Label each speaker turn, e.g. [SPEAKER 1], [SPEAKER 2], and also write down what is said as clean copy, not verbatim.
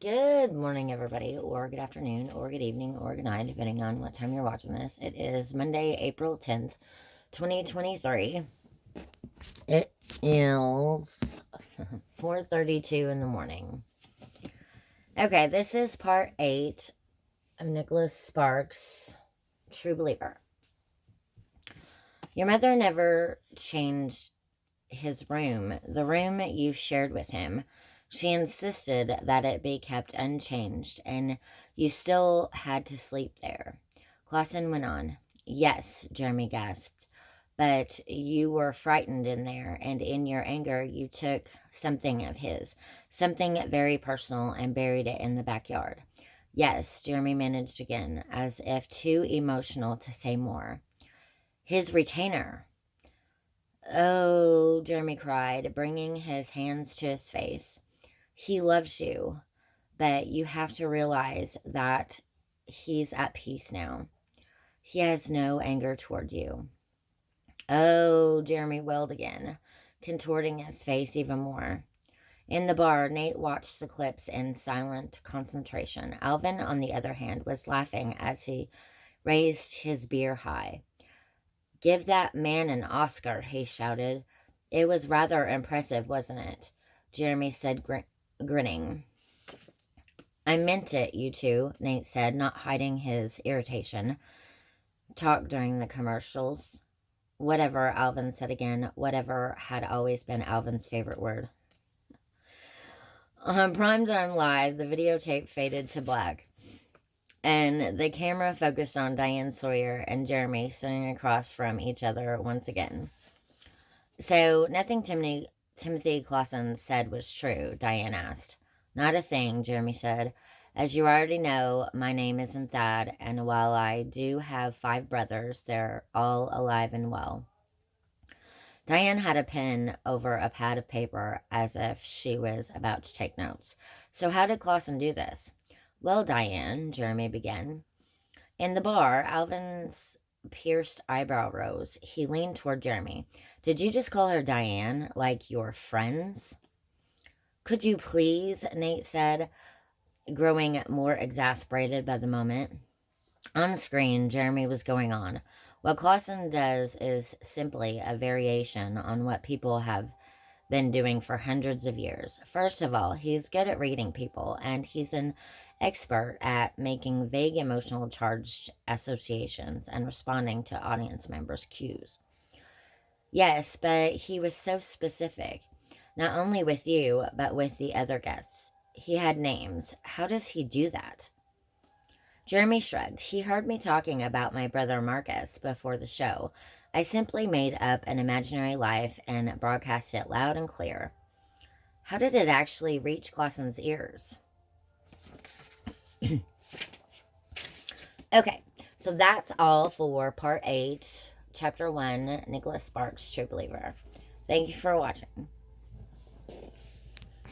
[SPEAKER 1] Good morning, everybody, or good afternoon, or good evening, or good night, depending on what time you're watching this. It is Monday, April 10th, 2023. It is 4:32 in the morning. Okay, this is part 8 of Nicholas Sparks' True Believer. Your mother never changed his room, the room you shared with him. She insisted that it be kept unchanged, and you still had to sleep there. Clausen went on. Yes, Jeremy gasped, but you were frightened in there, and in your anger you took something of his, something very personal, and buried it in the backyard. Yes, Jeremy managed again, as if too emotional to say more. His retainer. Oh, Jeremy cried, bringing his hands to his face. He loves you, but you have to realize that he's at peace now. He has no anger toward you. Oh, Jeremy wailed again, contorting his face even more. In the bar, Nate watched the clips in silent concentration. Alvin, on the other hand, was laughing as he raised his beer high. Give that man an Oscar, he shouted. It was rather impressive, wasn't it? Jeremy said, grinning. I meant it, you two, Nate said, not hiding his irritation. Talk during the commercials. Whatever, Alvin said again. Whatever had always been Alvin's favorite word. On Primetime Live, the videotape faded to black, and the camera focused on Diane Sawyer and Jeremy sitting across from each other once again. So, nothing Timothy Clausen said was true, Diane asked. Not a thing, Jeremy said. As you already know, my name isn't Thad, and while I do have 5 brothers, they're all alive and well. Diane had a pen over a pad of paper as if she was about to take notes. So how did Clausen do this? Well, Diane, Jeremy began. In the bar, Alvin's pierced eyebrow rose. He leaned toward Jeremy. Did you just call her Diane, like your friends? Could you please, Nate said, growing more exasperated by the moment. On screen, Jeremy was going on. What Clausen does is simply a variation on what people have been doing for hundreds of years. First of all, he's good at reading people, and he's an expert at making vague emotional charged associations and responding to audience members' cues. Yes, but he was so specific, not only with you, but with the other guests. He had names. How does he do that? Jeremy shrugged. He heard me talking about my brother Marcus before the show. I simply made up an imaginary life and broadcast it loud and clear. How did it actually reach Clausen's ears? Okay, so that's all for part 8, chapter 1, Nicholas Sparks, True Believer. Thank you for watching.